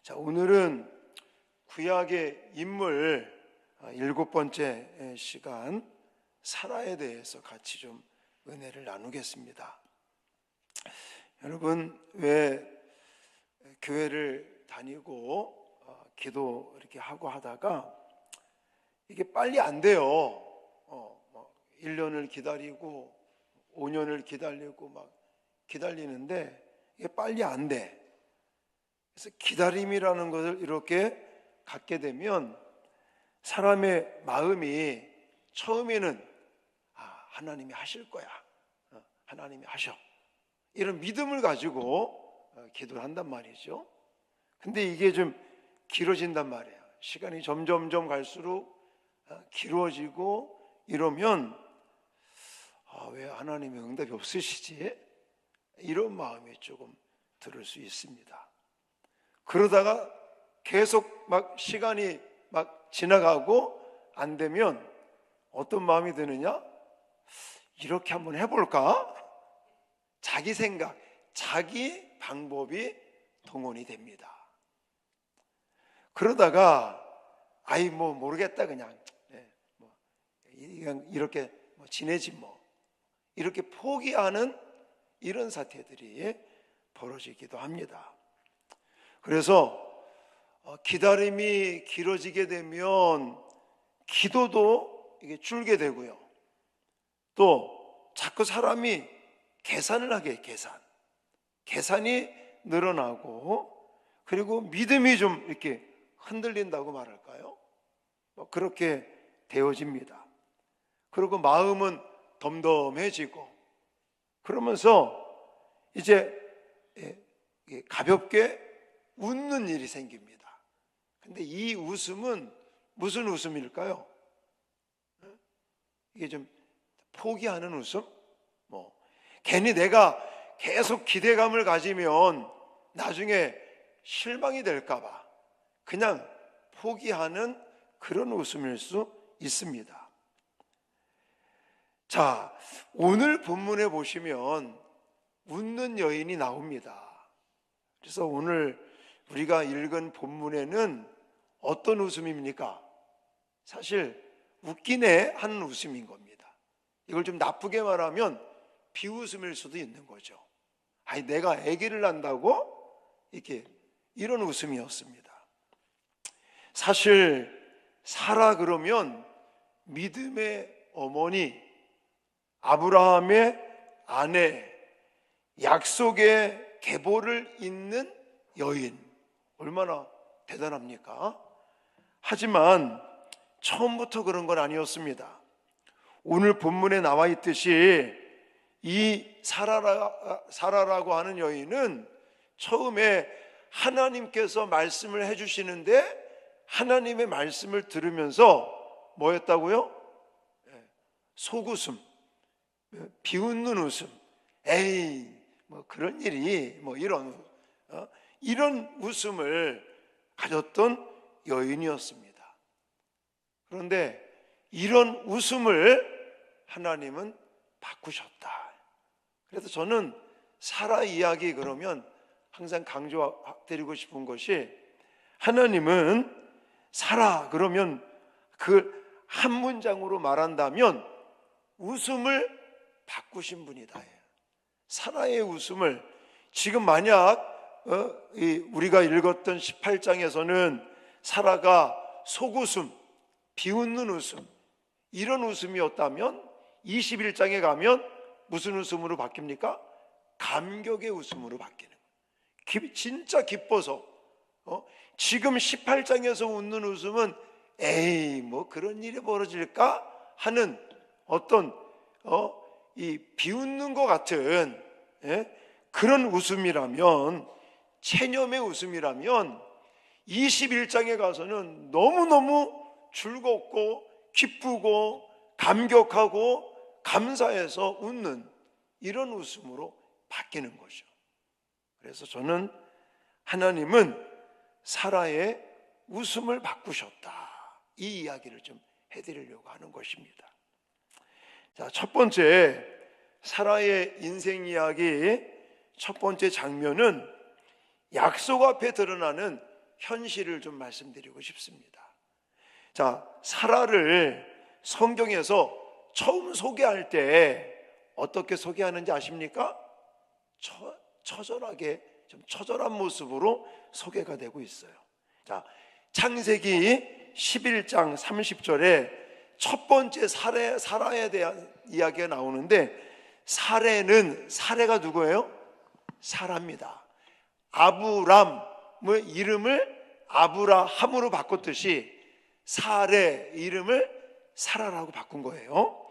자, 오늘은 구약의 인물 7번째 시간 사라에 대해서 같이 좀 은혜를 나누겠습니다. 여러분, 왜 교회를 다니고 기도 이렇게 하고 하다가 이게 빨리 안 돼요. 1년을 기다리고 5년을 기다리고 막 기다리는데 이게 빨리 안 돼. 그래서 기다림이라는 것을 이렇게 갖게 되면 사람의 마음이 처음에는 하나님이 하실 거야, 하나님이 하셔, 이런 믿음을 가지고 기도를 한단 말이죠. 근데 이게 좀 길어진단 말이에요. 시간이 점점 갈수록 길어지고 이러면 왜 하나님의 응답이 없으시지? 이런 마음이 조금 들을 수 있습니다. 그러다가 계속 막 시간이 막 지나가고 안 되면 어떤 마음이 드느냐? 이렇게 한번 해볼까? 자기 생각, 자기 방법이 동원이 됩니다. 그러다가 모르겠다, 그냥 이렇게 지내지 이렇게 포기하는 이런 사태들이 벌어지기도 합니다. 그래서 기다림이 길어지게 되면 기도도 이게 줄게 되고요. 또 자꾸 사람이 계산을 하게 계산이 늘어나고, 그리고 믿음이 좀 이렇게 흔들린다고 말할까요? 그렇게 되어집니다. 그리고 마음은 덤덤해지고, 그러면서 이제 가볍게 웃는 일이 생깁니다. 근데 이 웃음은 무슨 웃음일까요? 이게 좀 포기하는 웃음? 괜히 내가 계속 기대감을 가지면 나중에 실망이 될까봐 그냥 포기하는 그런 웃음일 수 있습니다. 자, 오늘 본문에 보시면 웃는 여인이 나옵니다. 그래서 오늘 우리가 읽은 본문에는 어떤 웃음입니까? 사실 웃기네 하는 웃음인 겁니다. 이걸 좀 나쁘게 말하면 비웃음일 수도 있는 거죠. 내가 아기를 낳는다고? 이런 웃음이었습니다. 사실 사라 그러면 믿음의 어머니, 아브라함의 아내, 약속의 계보를 잇는 여인, 얼마나 대단합니까? 하지만 처음부터 그런 건 아니었습니다. 오늘 본문에 나와 있듯이 이 사라라고 하는 여인은 처음에 하나님께서 말씀을 해주시는데 하나님의 말씀을 들으면서 뭐였다고요? 속웃음, 비웃는 웃음, 에이 그런 일이 이런 웃음을 가졌던 여인이었습니다. 그런데 이런 웃음을 하나님은 바꾸셨다. 그래서 저는 사라 이야기 그러면 항상 강조드리고 싶은 것이, 하나님은 사라 그러면 그 한 문장으로 말한다면 웃음을 바꾸신 분이다. 사라의 웃음을, 지금 만약 우리가 읽었던 18장에서는 사라가 속웃음, 비웃는 웃음, 이런 웃음이었다면 21장에 가면 무슨 웃음으로 바뀝니까? 감격의 웃음으로 바뀌는 거예요. 진짜 기뻐서. 지금 18장에서 웃는 웃음은 에이 그런 일이 벌어질까 하는 어떤 이 비웃는 것 같은 그런 웃음이라면, 체념의 웃음이라면 21장에 가서는 너무너무 즐겁고 기쁘고 감격하고 감사해서 웃는 이런 웃음으로 바뀌는 거죠. 그래서 저는 하나님은 사라의 웃음을 바꾸셨다, 이 이야기를 좀 해드리려고 하는 것입니다. 자, 첫 번째 사라의 인생 이야기 첫 번째 장면은 약속 앞에 드러나는 현실을 좀 말씀드리고 싶습니다. 자, 사라를 성경에서 처음 소개할 때 어떻게 소개하는지 아십니까? 처절하게, 좀 처절한 모습으로 소개가 되고 있어요. 자, 창세기 11장 30절에 첫 번째 사라에 대한 이야기가 나오는데, 사례가 누구예요? 사라입니다. 아브람의 이름을 아브라함으로 바꿨듯이 사례 이름을 사라라고 바꾼 거예요.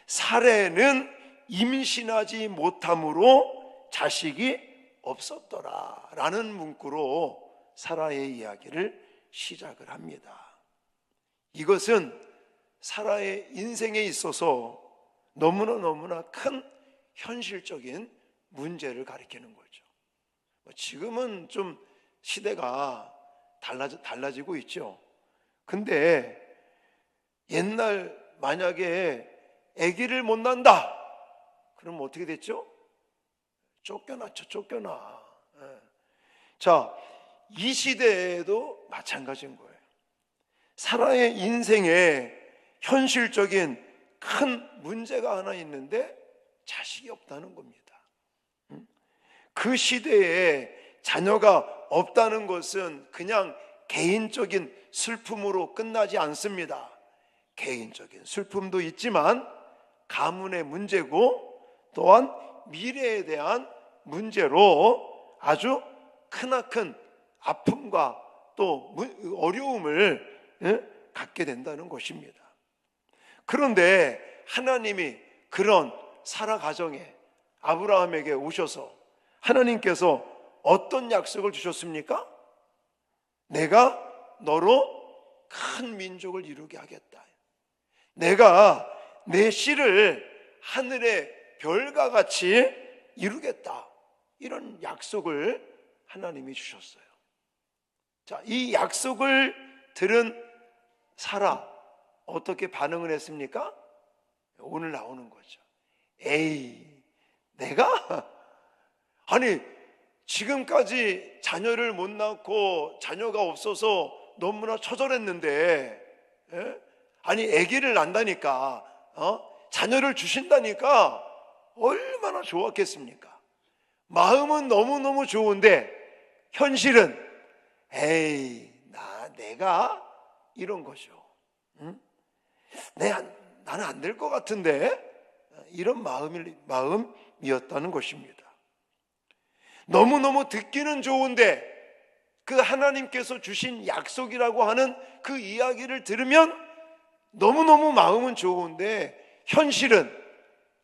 사례는 임신하지 못함으로 자식이 없었더라 라는 문구로 사라의 이야기를 시작을 합니다. 이것은 사라의 인생에 있어서 너무나 큰 현실적인 문제를 가리키는 거죠. 지금은 좀 시대가 달라지고 있죠. 근데 옛날 만약에 아기를 못 낳는다 그러면 어떻게 됐죠? 쫓겨나. 자, 이 시대에도 마찬가지인 거예요. 사라의 인생에 현실적인 큰 문제가 하나 있는데 자식이 없다는 겁니다. 그 시대에 자녀가 없다는 것은 그냥 개인적인 슬픔으로 끝나지 않습니다. 개인적인 슬픔도 있지만 가문의 문제고, 또한 미래에 대한 문제로 아주 크나큰 아픔과 또 어려움을 갖게 된다는 것입니다. 그런데 하나님이 그런 사라 가정에 아브라함에게 오셔서 하나님께서 어떤 약속을 주셨습니까? 내가 너로 큰 민족을 이루게 하겠다. 내가 내 씨를 하늘의 별과 같이 이루겠다. 이런 약속을 하나님이 주셨어요. 자, 이 약속을 들은 사라 어떻게 반응을 했습니까? 오늘 나오는 거죠. 에이, 내가? 아니, 지금까지 자녀를 못 낳고 자녀가 없어서 너무나 처절했는데, 아니 아기를 낳는다니까, 자녀를 주신다니까 얼마나 좋았겠습니까? 마음은 너무너무 좋은데 현실은 에이, 내가? 이런 거죠. 나는 안 될 것 같은데, 이런 마음이었다는 것입니다. 너무너무 듣기는 좋은데 그 하나님께서 주신 약속이라고 하는 그 이야기를 들으면 너무너무 마음은 좋은데 현실은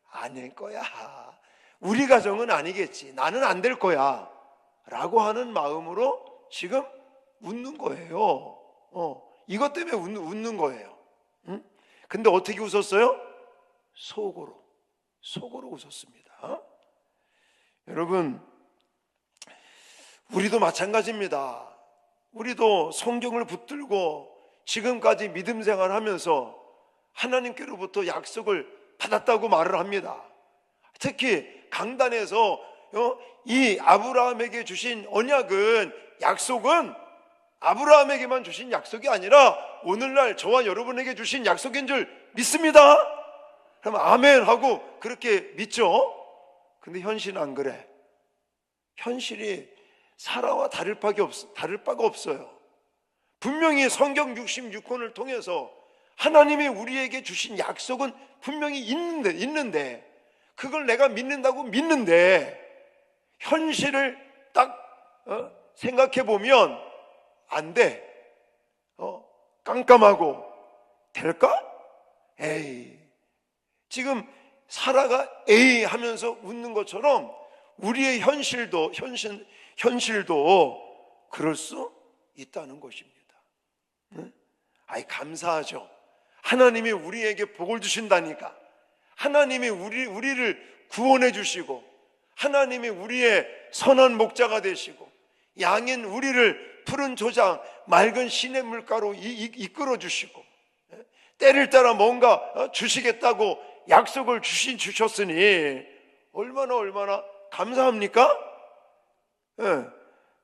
아닐 거야, 우리 가정은 아니겠지, 나는 안 될 거야 라고 하는 마음으로 지금 웃는 거예요. 이것 때문에 웃는 거예요. 근데 어떻게 웃었어요? 속으로 웃었습니다. 여러분, 우리도 마찬가지입니다. 우리도 성경을 붙들고 지금까지 믿음 생활하면서 하나님께로부터 약속을 받았다고 말을 합니다. 특히 강단에서 이 아브라함에게 주신 언약은, 약속은 아브라함에게만 주신 약속이 아니라 오늘날 저와 여러분에게 주신 약속인 줄 믿습니다. 그럼 아멘 하고 그렇게 믿죠. 근데 현실은 안 그래. 현실이 사라와 다를 바가 없어요. 분명히 성경 66권을 통해서 하나님이 우리에게 주신 약속은 분명히 있는데 그걸 내가 믿는다고 믿는데 현실을 딱 생각해 보면 안 돼. 깜깜하고 될까? 에이. 지금 사라가 에이 하면서 웃는 것처럼 우리의 현실도 그럴 수 있다는 것입니다. 아이, 감사하죠. 하나님이 우리에게 복을 주신다니까. 하나님이 우리를 구원해 주시고, 하나님이 우리의 선한 목자가 되시고, 양인 우리를 푸른 조장 맑은 시냇물가로 이끌어 주시고, 때를 따라 뭔가 주시겠다고 약속을 주셨으니 얼마나 감사합니까?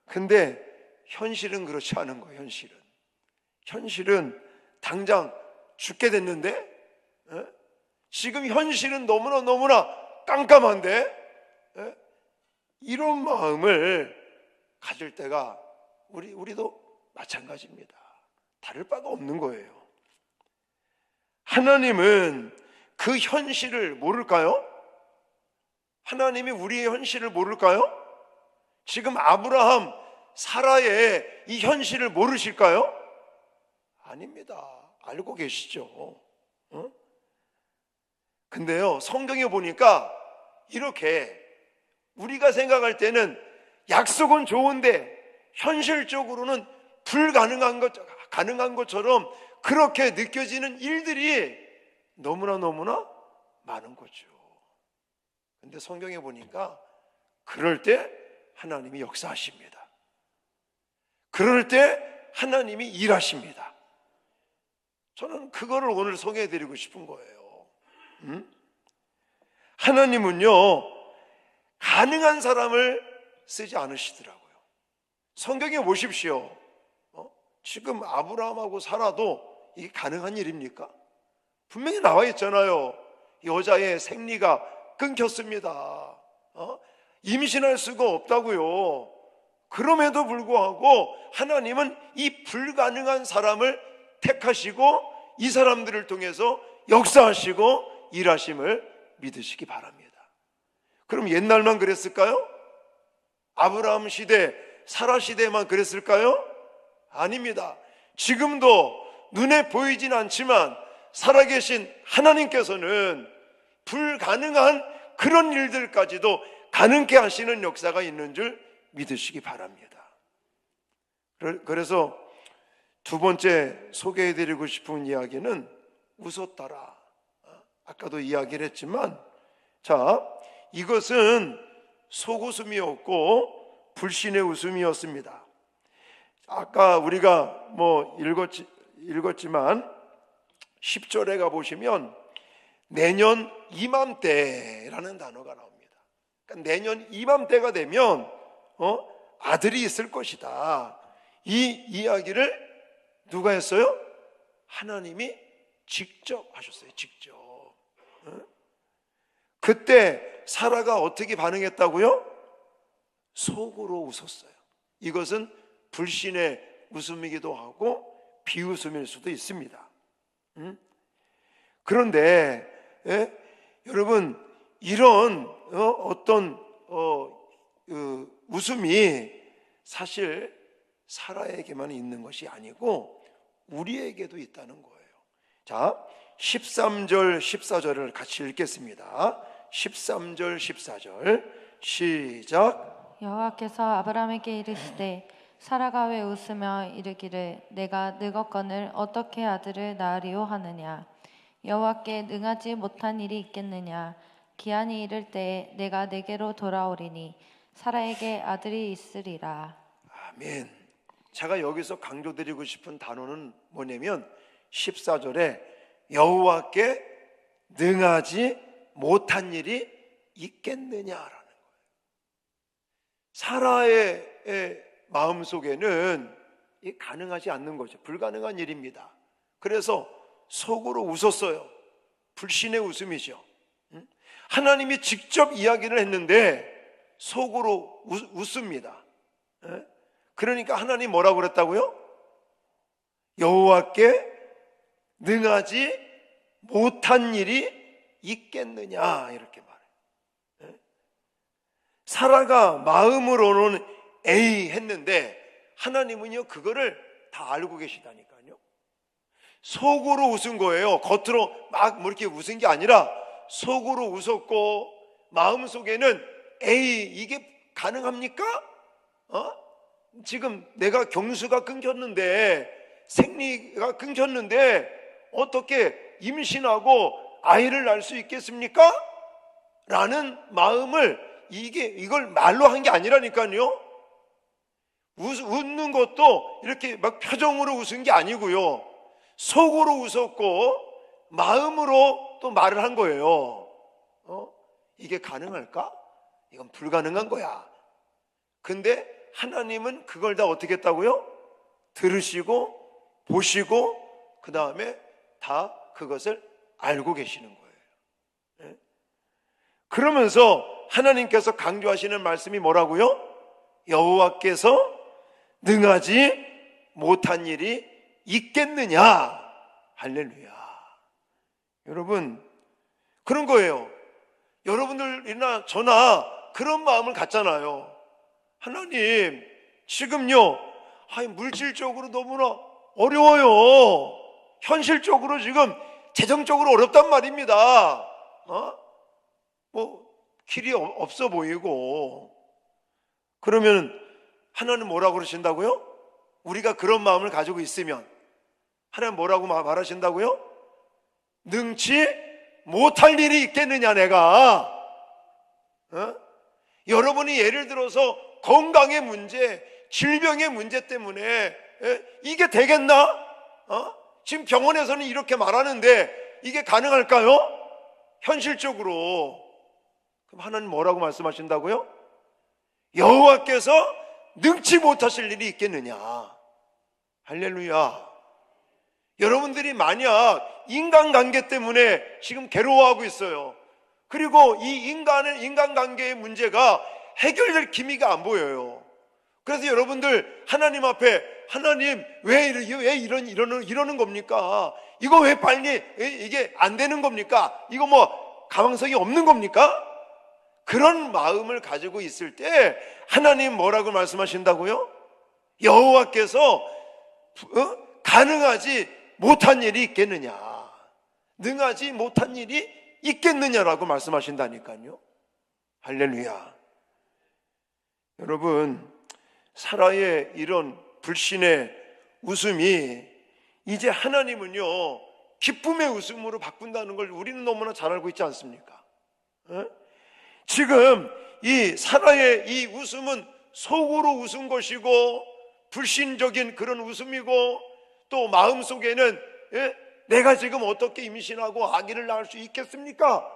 근데 현실은 그렇지 않은 거예요. 현실은 당장 죽게 됐는데, 지금 현실은 너무나 깜깜한데, 이런 마음을 가질 때가 우리도 마찬가지입니다. 다를 바가 없는 거예요. 하나님은 그 현실을 모를까요? 하나님이 우리의 현실을 모를까요? 지금 아브라함, 사라의 이 현실을 모르실까요? 아닙니다. 알고 계시죠. 근데요, 성경에 보니까 이렇게 우리가 생각할 때는 약속은 좋은데 현실적으로는 가능한 것처럼 그렇게 느껴지는 일들이 너무나 많은 거죠. 근데 성경에 보니까 그럴 때 하나님이 역사하십니다. 그럴 때 하나님이 일하십니다. 저는 그거를 오늘 소개해드리고 싶은 거예요. 하나님은요, 가능한 사람을 쓰지 않으시더라고요. 성경에 보십시오. 지금 아브라함하고 사라도 이게 가능한 일입니까? 분명히 나와 있잖아요. 여자의 생리가 끊겼습니다. 임신할 수가 없다고요. 그럼에도 불구하고 하나님은 이 불가능한 사람을 택하시고 이 사람들을 통해서 역사하시고 일하심을 믿으시기 바랍니다. 그럼 옛날만 그랬을까요? 아브라함 시대, 사라 시대만 그랬을까요? 아닙니다. 지금도 눈에 보이진 않지만 살아계신 하나님께서는 불가능한 그런 일들까지도 가능케 하시는 역사가 있는 줄 믿으시기 바랍니다. 그래서 두 번째 소개해드리고 싶은 이야기는 웃었더라. 아까도 이야기를 했지만, 자, 이것은 속웃음이었고 불신의 웃음이었습니다. 아까 우리가 읽었지만 10절에 가보시면 내년 이맘때라는 단어가 나옵니다. 그러니까 내년 이맘때가 되면 아들이 있을 것이다. 이 이야기를 누가 했어요? 하나님이 직접 하셨어요. 직접. 그때 사라가 어떻게 반응했다고요? 속으로 웃었어요. 이것은 불신의 웃음이기도 하고 비웃음일 수도 있습니다. 그런데 여러분, 이런 어떤 웃음이 사실 사라에게만 있는 것이 아니고 우리에게도 있다는 거예요. 자, 13절 14절을 같이 읽겠습니다. 13절 14절 시작. 여호와께서 아브라함에게 이르시되 사라가 왜 웃으며 이르기를 내가 늙었거늘 어떻게 아들을 낳으리오 하느냐. 여호와께 능하지 못한 일이 있겠느냐. 기한이 이를 때에 내가 내게로 돌아오리니 사라에게 아들이 있으리라. 아멘. 제가 여기서 강조드리고 싶은 단어는 뭐냐면 14절에 여호와께 능하지 못한 일이 있겠느냐라는 거예요. 사라의 마음속에는 가능하지 않는 거죠. 불가능한 일입니다. 그래서 속으로 웃었어요. 불신의 웃음이죠. 하나님이 직접 이야기를 했는데 속으로 웃습니다. 그러니까 하나님 뭐라고 그랬다고요? 여호와께 능하지 못한 일이 있겠느냐 이렇게 말해요. 사라가 마음으로는 에이 했는데 하나님은요 그거를 다 알고 계시다니까요. 속으로 웃은 거예요. 겉으로 막 이렇게 웃은 게 아니라 속으로 웃었고 마음속에는 에이 이게 가능합니까? 지금 내가 경수가 끊겼는데 생리가 끊겼는데 어떻게 임신하고 아이를 낳을 수 있겠습니까? 라는 마음을 이걸 말로 한 게 아니라니까요. 웃는 것도 이렇게 막 표정으로 웃은 게 아니고요. 속으로 웃었고 마음으로 또 말을 한 거예요. 이게 가능할까? 이건 불가능한 거야. 근데 하나님은 그걸 다 어떻게 했다고요? 들으시고 보시고 그 다음에 다 그것을 알고 계시는 거예요. 예? 그러면서 하나님께서 강조하시는 말씀이 뭐라고요? 여호와께서 능하지 못한 일이 있겠느냐. 할렐루야. 여러분, 그런 거예요. 여러분들이나 저나 그런 마음을 갖잖아요. 하나님, 지금요, 물질적으로 너무나 어려워요. 현실적으로 지금 재정적으로 어렵단 말입니다. 길이 없어 보이고. 그러면 하나님 뭐라고 그러신다고요? 우리가 그런 마음을 가지고 있으면 하나님 뭐라고 말하신다고요? 능치 못할 일이 있겠느냐 내가. 여러분이 예를 들어서 건강의 문제, 질병의 문제 때문에 이게 되겠나? 지금 병원에서는 이렇게 말하는데 이게 가능할까요? 현실적으로. 그럼 하나님 뭐라고 말씀하신다고요? 여호와께서 능치 못하실 일이 있겠느냐. 할렐루야. 여러분들이 만약 인간관계 때문에 지금 괴로워하고 있어요. 그리고 이 인간관계의 문제가 해결될 기미가 안 보여요. 그래서 여러분들 하나님 앞에 하나님 왜 이러는 겁니까? 이거 왜 빨리 이게 안 되는 겁니까? 이거 뭐 가망성이 없는 겁니까? 그런 마음을 가지고 있을 때 하나님 뭐라고 말씀하신다고요? 여호와께서 가능하지 못한 일이 있겠느냐, 능하지 못한 일이 있겠느냐라고 말씀하신다니까요. 할렐루야. 여러분, 사라의 이런 불신의 웃음이 이제 하나님은요 기쁨의 웃음으로 바꾼다는 걸 우리는 너무나 잘 알고 있지 않습니까? 지금 이 사라의 이 웃음은 속으로 웃은 것이고 불신적인 그런 웃음이고, 또 마음속에는 내가 지금 어떻게 임신하고 아기를 낳을 수 있겠습니까?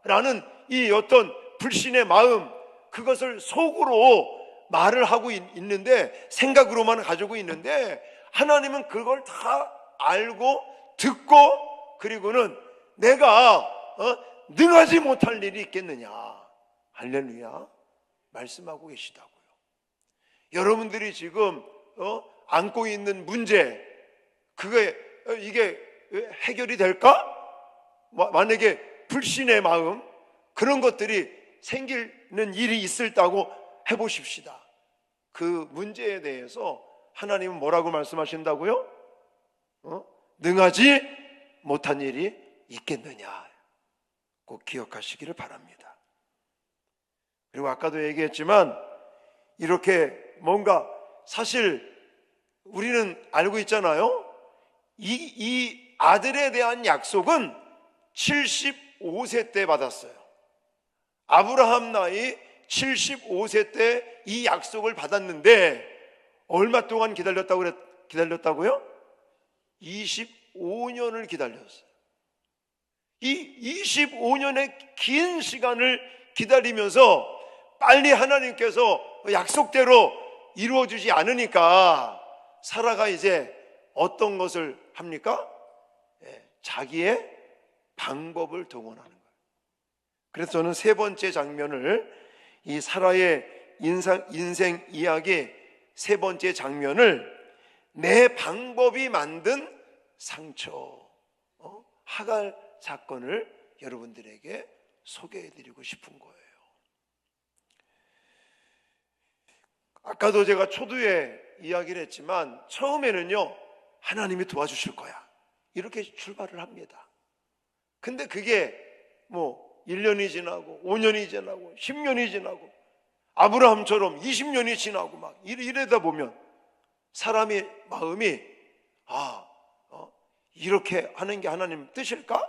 라는 이 어떤 불신의 마음, 그것을 속으로 말을 하고 있는데, 생각으로만 가지고 있는데, 하나님은 그걸 다 알고 듣고, 그리고는 내가 능하지 못할 일이 있겠느냐. 할렐루야. 말씀하고 계시다고요. 여러분들이 지금 안고 있는 문제, 이게 해결이 될까? 만약에 불신의 마음, 그런 것들이 생기는 일이 있었다고 해보십시다. 그 문제에 대해서 하나님은 뭐라고 말씀하신다고요? 능하지 못한 일이 있겠느냐. 꼭 기억하시기를 바랍니다. 그리고 아까도 얘기했지만, 이렇게 뭔가 사실 우리는 알고 있잖아요. 이 아들에 대한 약속은 75세 때 받았어요. 아브라함 나이 75세 때 이 약속을 받았는데 얼마 동안 기다렸다고요? 25년을 기다렸어요. 이 25년의 긴 시간을 기다리면서 빨리 하나님께서 약속대로 이루어주지 않으니까 사라가 이제 어떤 것을 합니까? 자기의 방법을 동원하는 거예요. 그래서 저는 세 번째 장면을, 이 사라의 인생 이야기 세 번째 장면을 내 방법이 만든 상처, 하갈 사건을 여러분들에게 소개해드리고 싶은 거예요. 아까도 제가 초두에 이야기를 했지만, 처음에는요 하나님이 도와주실 거야 이렇게 출발을 합니다. 근데 그게 뭐 1년이 지나고 5년이 지나고 10년이 지나고 아브라함처럼 20년이 지나고 막 이러다 보면 사람의 마음이 이렇게 하는 게 하나님 뜻일까?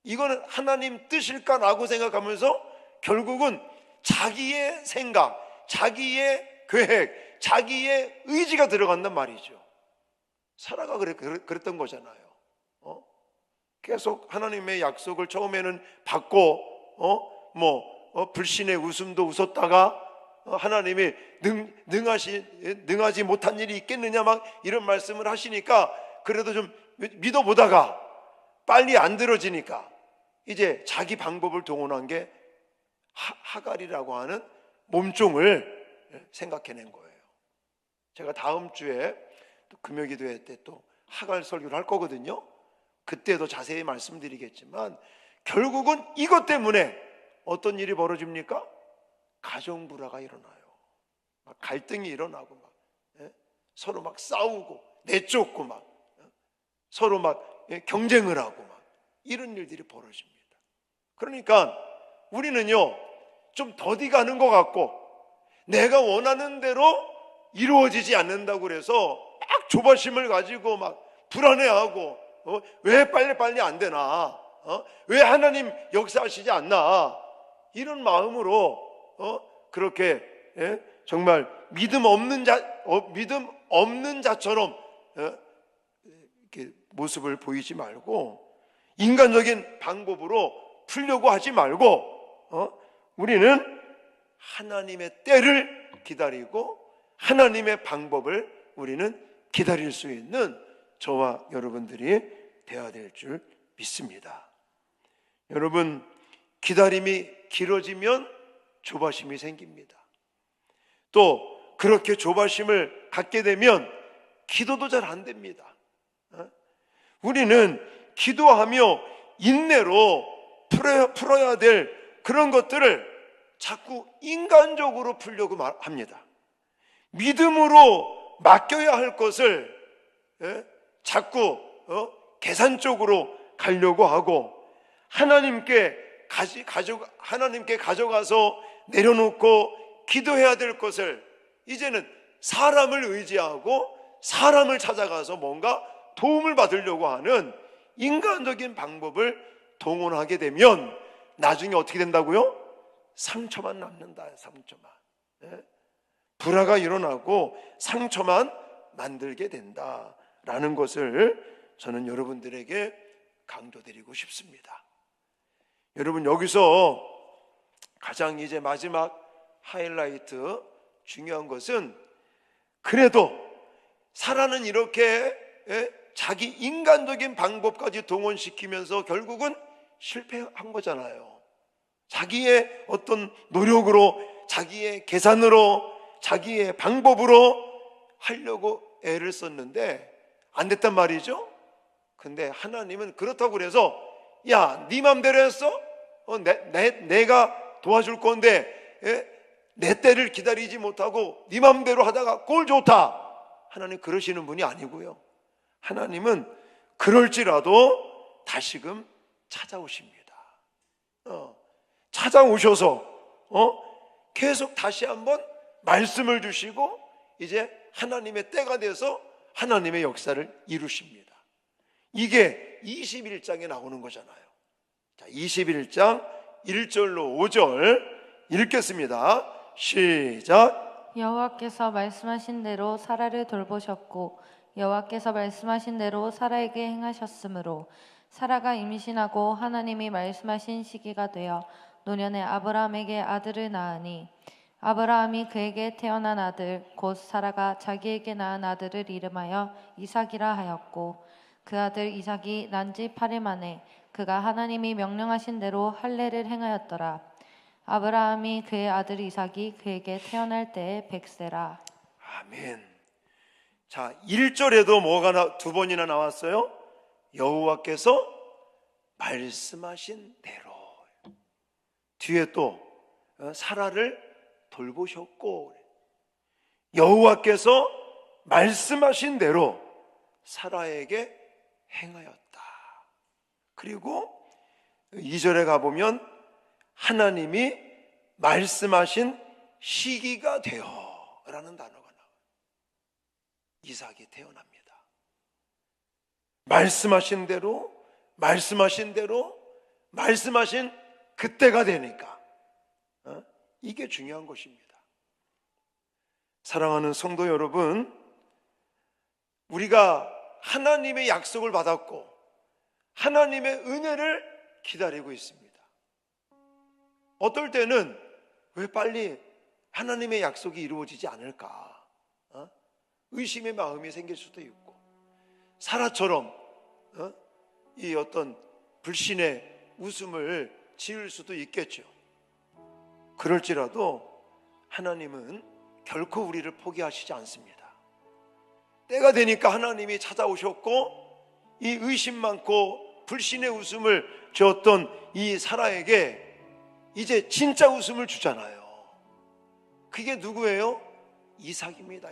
이거는 하나님 뜻일까라고 생각하면서 결국은 자기의 생각, 자기의 계획, 자기의 의지가 들어간단 말이죠. 사라가 그랬던 거잖아요. 계속 하나님의 약속을 처음에는 받고 불신의 웃음도 웃었다가 하나님이 능하지 못한 일이 있겠느냐 막 이런 말씀을 하시니까 그래도 좀 믿어보다가 빨리 안 들어지니까 이제 자기 방법을 동원한 게 하갈이라고 하는 몸종을 생각해낸 거예요. 제가 다음 주에 또 금요기도회 때 또 하갈 설교를 할 거거든요. 그때도 자세히 말씀드리겠지만 결국은 이것 때문에 어떤 일이 벌어집니까? 가정 불화가 일어나요. 막 갈등이 일어나고 막 서로 막 싸우고 내쫓고 막 서로 막 경쟁을 하고 막 이런 일들이 벌어집니다. 그러니까 우리는요 좀 더디 가는 것 같고 내가 원하는 대로 이루어지지 않는다고 그래서 막 조바심을 가지고 막 불안해하고 왜 빨리 안 되나? 왜 하나님 역사하시지 않나? 이런 마음으로 그렇게 정말 믿음 없는 자처럼 이렇게 모습을 보이지 말고 인간적인 방법으로 풀려고 하지 말고 우리는 하나님의 때를 기다리고 하나님의 방법을 우리는 기다릴 수 있는 저와 여러분들이 되어야 될 줄 믿습니다. 여러분, 기다림이 길어지면 조바심이 생깁니다. 또 그렇게 조바심을 갖게 되면 기도도 잘 안 됩니다. 우리는 기도하며 인내로 풀어야 될 그런 것들을 자꾸 인간적으로 풀려고 합니다. 믿음으로 맡겨야 할 것을 자꾸 계산적으로 가려고 하고 하나님께 가져가서 내려놓고 기도해야 될 것을 이제는 사람을 의지하고 사람을 찾아가서 뭔가 도움을 받으려고 하는 인간적인 방법을 동원하게 되면 나중에 어떻게 된다고요? 상처만 남는다. 상처만. 불화가 일어나고 상처만 만들게 된다라는 것을 저는 여러분들에게 강조드리고 싶습니다. 여러분, 여기서 가장 이제 마지막 하이라이트 중요한 것은 그래도 사라는 이렇게 자기 인간적인 방법까지 동원시키면서 결국은 실패한 거잖아요. 자기의 어떤 노력으로, 자기의 계산으로, 자기의 방법으로 하려고 애를 썼는데 안 됐단 말이죠. 근데 하나님은 그렇다고 그래서 야, 네 맘대로 했어? 내가 도와줄 건데 내 때를 기다리지 못하고 네 맘대로 하다가 꼴 좋다. 하나님 그러시는 분이 아니고요. 하나님은 그럴지라도 다시금 찾아오십니다. 찾아오셔서 계속 다시 한번 말씀을 주시고 이제 하나님의 때가 돼서 하나님의 역사를 이루십니다. 이게 21장에 나오는 거잖아요. 자, 21장 1절로 5절 읽겠습니다. 시작. 여호와께서 말씀하신 대로 사라를 돌보셨고 여호와께서 말씀하신 대로 사라에게 행하셨으므로 사라가 임신하고 하나님이 말씀하신 시기가 되어 노년에 아브라함에게 아들을 낳으니 아브라함이 그에게 태어난 아들 곧 사라가 자기에게 낳은 아들을 이름하여 이삭이라 하였고 그 아들 이삭이 난 지 8일 만에 그가 하나님이 명령하신 대로 할례를 행하였더라. 아브라함이 그의 아들 이삭이 그에게 태어날 때에 100세라. 아멘. 자, 1절에도 뭐가 두 번이나 나왔어요? 여호와께서 말씀하신 대로. 뒤에 또 사라를 돌보셨고 여호와께서 말씀하신 대로 사라에게 행하였다. 그리고 2절에 가보면 하나님이 말씀하신 시기가 되어 라는 단어가 나와요. 이삭이 태어납니다. 말씀하신 대로 말씀하신 그때가 되니까 이게 중요한 것입니다. 사랑하는 성도 여러분, 우리가 하나님의 약속을 받았고 하나님의 은혜를 기다리고 있습니다. 어떨 때는 왜 빨리 하나님의 약속이 이루어지지 않을까? 의심의 마음이 생길 수도 있고, 사라처럼 이 어떤 불신의 웃음을 지을 수도 있겠죠. 그럴지라도 하나님은 결코 우리를 포기하시지 않습니다. 때가 되니까 하나님이 찾아오셨고, 이 의심 많고 불신의 웃음을 지었던 이 사라에게 이제 진짜 웃음을 주잖아요. 그게 누구예요? 이삭입니다.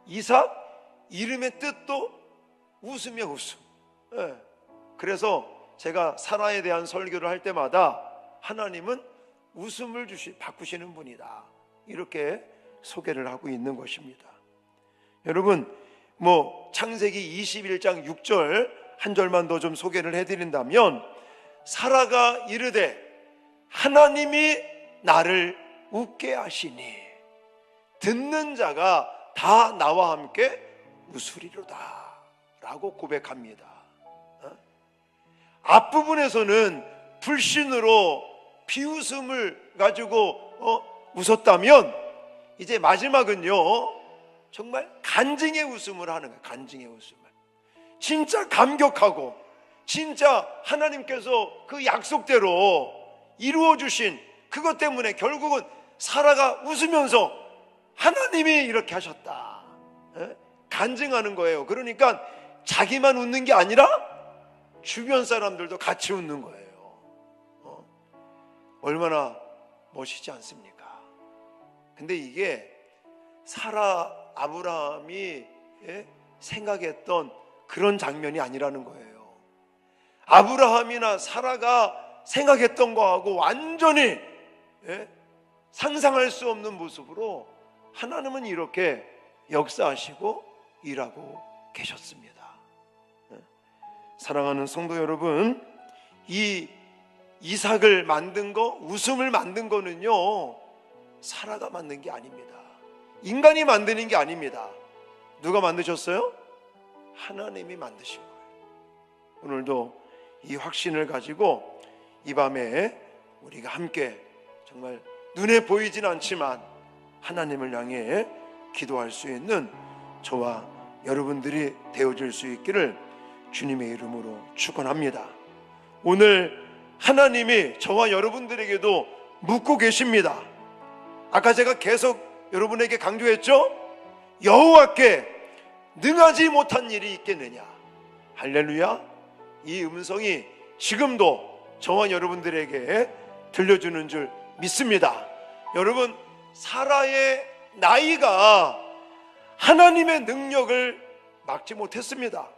이삭 이름의 뜻도 웃음이야, 웃음. 그래서 제가 사라에 대한 설교를 할 때마다 하나님은 웃음을 바꾸시는 분이다, 이렇게 소개를 하고 있는 것입니다. 여러분, 창세기 21장 6절 한 절만 더 좀 소개를 해드린다면, 사라가 이르되 하나님이 나를 웃게 하시니 듣는 자가 다 나와 함께 웃으리로다 라고 고백합니다. 앞부분에서는 불신으로 비웃음을 가지고 웃었다면, 이제 마지막은요 정말 간증의 웃음을 하는 거예요. 간증의 웃음을, 진짜 감격하고 진짜 하나님께서 그 약속대로 이루어 주신 그것 때문에 결국은 사라가 웃으면서 하나님이 이렇게 하셨다, 간증하는 거예요. 그러니까 자기만 웃는 게 아니라 주변 사람들도 같이 웃는 거예요. 얼마나 멋있지 않습니까? 근데 이게 사라, 아브라함이 생각했던 그런 장면이 아니라는 거예요. 아브라함이나 사라가 생각했던 거하고 완전히 상상할 수 없는 모습으로 하나님은 이렇게 역사하시고 일하고 계셨습니다. 사랑하는 성도 여러분, 이 이삭을 만든 거, 웃음을 만든 거는요 사라가 만든 게 아닙니다. 인간이 만드는 게 아닙니다. 누가 만드셨어요? 하나님이 만드신 거예요. 오늘도 이 확신을 가지고 이 밤에 우리가 함께 정말 눈에 보이진 않지만 하나님을 향해 기도할 수 있는 저와 여러분들이 되어질 수 있기를 주님의 이름으로 축원합니다. 오늘 하나님이 저와 여러분들에게도 묻고 계십니다. 아까 제가 계속 여러분에게 강조했죠? 여호와께 능하지 못한 일이 있겠느냐. 할렐루야. 이 음성이 지금도 저와 여러분들에게 들려주는 줄 믿습니다. 여러분, 사라의 나이가 하나님의 능력을 막지 못했습니다.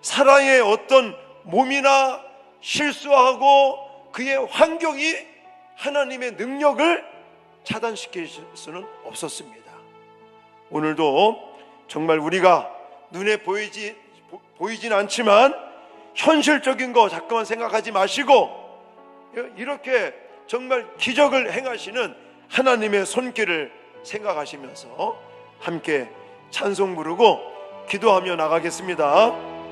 사라의 어떤 몸이나 실수하고 그의 환경이 하나님의 능력을 차단시킬 수는 없었습니다. 오늘도 정말 우리가 눈에 보이진 않지만 현실적인 거 자꾸만 생각하지 마시고, 이렇게 정말 기적을 행하시는 하나님의 손길을 생각하시면서 함께 찬송 부르고 기도하며 나가겠습니다.